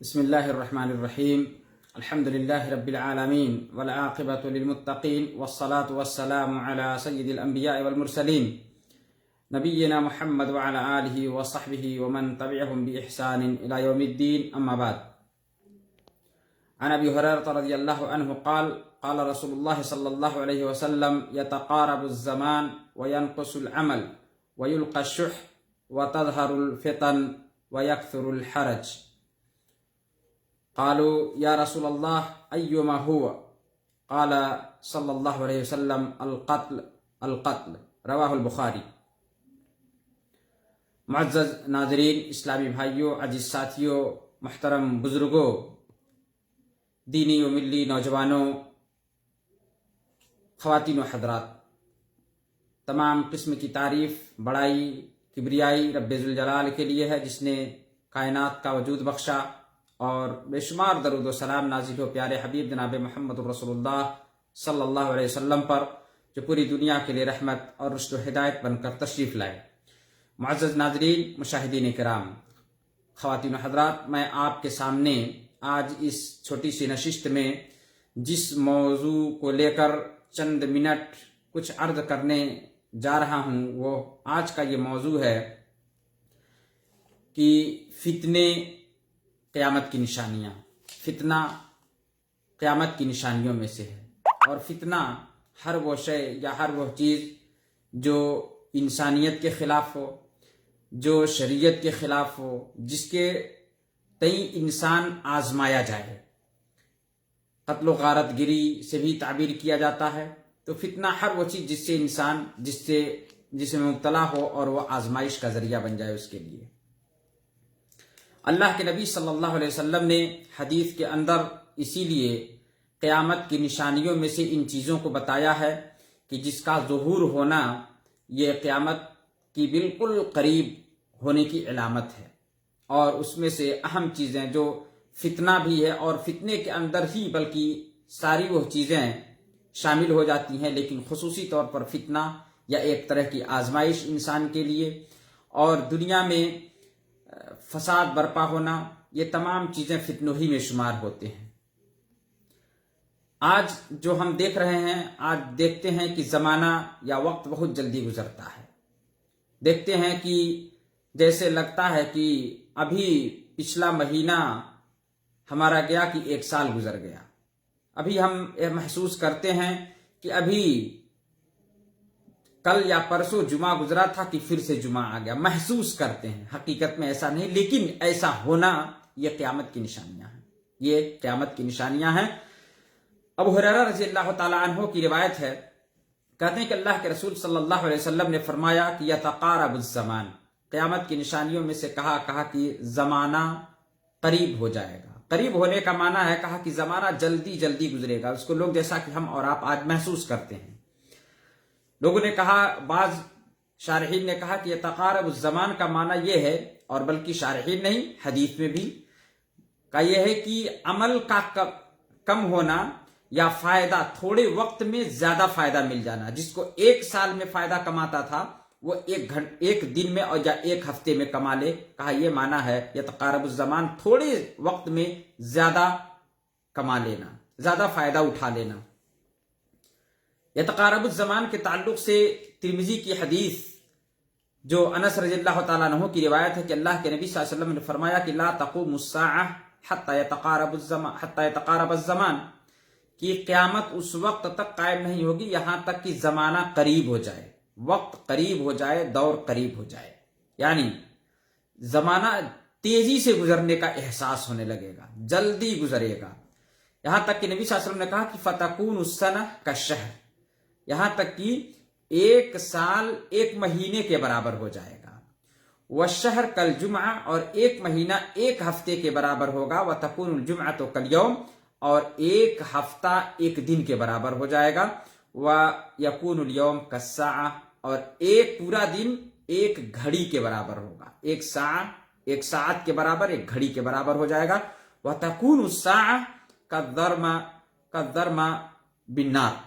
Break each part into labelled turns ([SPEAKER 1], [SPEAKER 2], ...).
[SPEAKER 1] بسم الله الرحمن الرحيم. الحمد لله رب العالمين والعاقبة للمتقين والصلاة والسلام على سيد الأنبياء والمرسلين نبينا محمد وعلى آله وصحبه ومن تبعهم بإحسان إلى يوم الدين. أما بعد، عن أبي هريرة رضي الله عنه قال قال رسول الله صلى الله عليه وسلم: يتقارب الزمان وينقص العمل ويلقى الشح وتظهر الفتن ويكثر الحرج. قالوا يا رسول الله أيما هو؟ قال صلى الله عليه وسلم: القتل رواہ البخاری. معزز ناظرین، اسلامی بھائیوں، عزیز ساتھیوں، محترم بزرگوں، دینی و ملی نوجوانوں، خواتین و حضرات، تمام قسم کی تعریف، بڑائی، کبریائی رب ذوالجلال کے لیے ہے، جس نے کائنات کا وجود بخشا، اور بے شمار درود و سلام نازل ہو پیارے حبیب جناب محمد رسول اللہ صلی اللہ علیہ وسلم پر، جو پوری دنیا کے لیے رحمت اور رشد و ہدایت بن کر تشریف لائے. معزز ناظرین، مشاہدین کرام، خواتین و حضرات، میں آپ کے سامنے آج اس چھوٹی سی نشست میں جس موضوع کو لے کر چند منٹ کچھ عرض کرنے جا رہا ہوں، وہ آج کا یہ موضوع ہے کہ فتنے قیامت کی نشانیاں. فتنہ قیامت کی نشانیوں میں سے ہے، اور فتنہ ہر وہ شے یا ہر وہ چیز جو انسانیت کے خلاف ہو، جو شریعت کے خلاف ہو، جس کے تئیں انسان آزمایا جائے. قتل و غارت گری سے بھی تعبیر کیا جاتا ہے. تو فتنہ ہر وہ چیز جس سے انسان جس میں مبتلا ہو اور وہ آزمائش کا ذریعہ بن جائے اس کے لیے. اللہ کے نبی صلی اللہ علیہ وسلم نے حدیث کے اندر اسی لیے قیامت کی نشانیوں میں سے ان چیزوں کو بتایا ہے کہ جس کا ظہور ہونا یہ قیامت کی بالکل قریب ہونے کی علامت ہے. اور اس میں سے اہم چیزیں جو فتنہ بھی ہے، اور فتنے کے اندر ہی بلکہ ساری وہ چیزیں شامل ہو جاتی ہیں، لیکن خصوصی طور پر فتنہ یا ایک طرح کی آزمائش انسان کے لیے، اور دنیا میں فساد برپا ہونا، یہ تمام چیزیں فتنوں ہی میں شمار ہوتے ہیں. آج جو ہم دیکھ رہے ہیں، آج دیکھتے ہیں کہ زمانہ یا وقت بہت جلدی گزرتا ہے. دیکھتے ہیں کہ جیسے لگتا ہے کہ ابھی پچھلا مہینہ ہمارا گیا کہ 1 سال گزر گیا. ابھی ہم محسوس کرتے ہیں کہ ابھی کل یا پرسوں جمعہ گزرا تھا کہ پھر سے جمعہ آ گیا. محسوس کرتے ہیں، حقیقت میں ایسا نہیں، لیکن ایسا ہونا یہ قیامت کی نشانیاں ہیں. یہ قیامت کی نشانیاں ہیں. ابو ہریرہ رضی اللہ تعالیٰ عنہ کی روایت ہے، کہتے ہیں کہ اللہ کے رسول صلی اللہ علیہ وسلم نے فرمایا کہ یتقارب الزمان، قیامت کی نشانیوں میں سے کہا کہ زمانہ قریب ہو جائے گا. قریب ہونے کا معنی ہے کہا کہ زمانہ جلدی جلدی گزرے گا. اس کو لوگ جیسا کہ ہم اور آپ آج محسوس کرتے ہیں. لوگوں نے کہا، بعض شارحین نے کہا کہ یتقارب الزمان کا معنی یہ ہے، اور بلکہ شارحین نہیں، حدیث میں بھی کا یہ ہے کہ عمل کا کم ہونا یا فائدہ تھوڑے وقت میں زیادہ فائدہ مل جانا. جس کو 1 سال میں فائدہ کماتا تھا وہ 1 دن میں اور یا 1 ہفتے میں کما لے. کہا یہ معنی ہے یتقارب الزمان، تھوڑے وقت میں زیادہ کما لینا، زیادہ فائدہ اٹھا لینا. یتقارب الزمان کے تعلق سے ترمذی کی حدیث جو انس رضی اللہ تعالیٰ عنہ کی روایت ہے کہ اللہ کے نبی صلی اللہ علیہ وسلم نے فرمایا کہ لا تقوم الساعہ حتی یتقارب الزمان، کہ قیامت اس وقت تک قائم نہیں ہوگی یہاں تک کہ زمانہ قریب ہو جائے، وقت قریب ہو جائے، دور قریب ہو جائے. یعنی زمانہ تیزی سے گزرنے کا احساس ہونے لگے گا، جلدی گزرے گا. یہاں تک کہ نبی صلی اللہ علیہ وسلم نے کہا کہ فتکون السنہ کالشہر، یہاں تک کہ 1 سال 1 مہینے کے برابر ہو جائے گا. والشہر کالجمعہ، اور 1 مہینہ 1 ہفتے کے برابر ہوگا. وتکون الجمعۃ کالیوم، اور 1 ہفتہ 1 دن کے برابر ہو جائے گا. ویکون الیوم کالساعہ، اور 1 پورا دن 1 گھڑی کے برابر ہوگا. 1 ساعت کے برابر 1 گھڑی کے برابر ہو جائے گا. وتکون الساعہ کالضرم بالنار،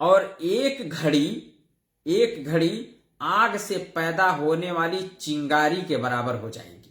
[SPEAKER 1] اور 1 گھڑی آگ سے پیدا ہونے والی چنگاری کے برابر ہو جائے گی.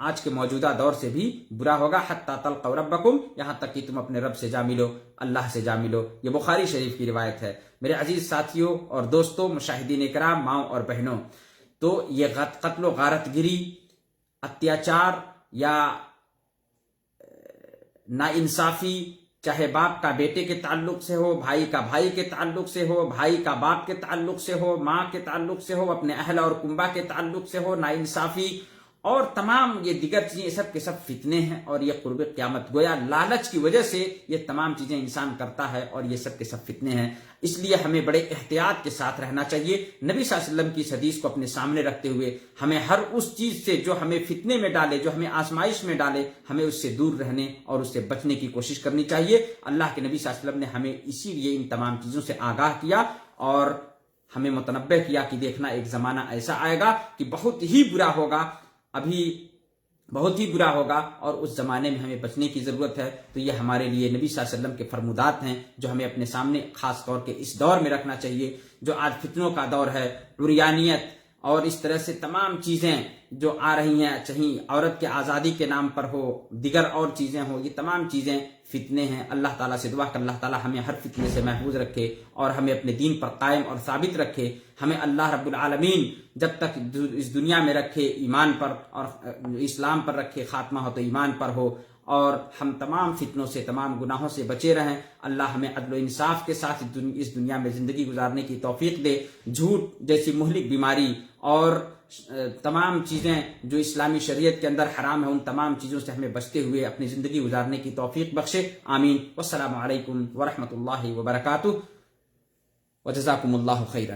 [SPEAKER 1] آج کے موجودہ دور سے بھی برا ہوگا. حتی تلقوا ربکم، یہاں تک کہ تم اپنے رب سے جا ملو، اللہ سے جا ملو. یہ بخاری شریف کی روایت ہے. میرے عزیز ساتھیوں اور دوستوں، مشاہدین کرام، ماؤں اور بہنوں، تو یہ قتل و غارت گری، اتیاچار یا ناانصافی، چاہے باپ کا بیٹے کے تعلق سے ہو، بھائی کا بھائی کے تعلق سے ہو، بھائی کا باپ کے تعلق سے ہو، ماں کے تعلق سے ہو، اپنے اہل اور کنبہ کے تعلق سے ہو، ناانصافی اور تمام یہ دیگر چیزیں، یہ سب کے سب فتنے ہیں اور یہ قرب قیامت. گویا لالچ کی وجہ سے یہ تمام چیزیں انسان کرتا ہے اور یہ سب کے سب فتنے ہیں. اس لیے ہمیں بڑے احتیاط کے ساتھ رہنا چاہیے. نبی صلی اللہ علیہ وسلم کی اس حدیث کو اپنے سامنے رکھتے ہوئے ہمیں ہر اس چیز سے جو ہمیں فتنے میں ڈالے، جو ہمیں آزمائش میں ڈالے، ہمیں اس سے دور رہنے اور اس سے بچنے کی کوشش کرنی چاہیے. اللہ کے نبی صلی اللہ علیہ وسلم نے ہمیں اسی لیے ان تمام چیزوں سے آگاہ کیا اور ہمیں متنبہ کیا کہ دیکھنا ایک زمانہ ایسا آئے گا کہ بہت ہی برا ہوگا، ابھی بہت ہی برا ہوگا اور اس زمانے میں ہمیں بچنے کی ضرورت ہے. تو یہ ہمارے لیے نبی صلی اللہ علیہ وسلم کے فرمودات ہیں جو ہمیں اپنے سامنے خاص طور کے اس دور میں رکھنا چاہیے جو آج فتنوں کا دور ہے. عریانیت اور اس طرح سے تمام چیزیں جو آ رہی ہیں، چاہے عورت کے آزادی کے نام پر ہو، دیگر اور چیزیں ہوں، یہ تمام چیزیں فتنے ہیں. اللہ تعالیٰ سے دعا کہ اللہ تعالیٰ ہمیں ہر فتنے سے محفوظ رکھے اور ہمیں اپنے دین پر قائم اور ثابت رکھے. ہمیں اللہ رب العالمین جب تک اس دنیا میں رکھے ایمان پر اور اسلام پر رکھے، خاتمہ ہو تو ایمان پر ہو، اور ہم تمام فتنوں سے، تمام گناہوں سے بچے رہیں. اللہ ہمیں عدل و انصاف کے ساتھ اس دنیا میں زندگی گزارنے کی توفیق دے. جھوٹ جیسی مہلک بیماری اور تمام چیزیں جو اسلامی شریعت کے اندر حرام ہیں، ان تمام چیزوں سے ہمیں بچتے ہوئے اپنی زندگی گزارنے کی توفیق بخشے. آمین. والسلام علیکم ورحمۃ اللہ وبرکاتہ. وجزاکم اللہ خیرا.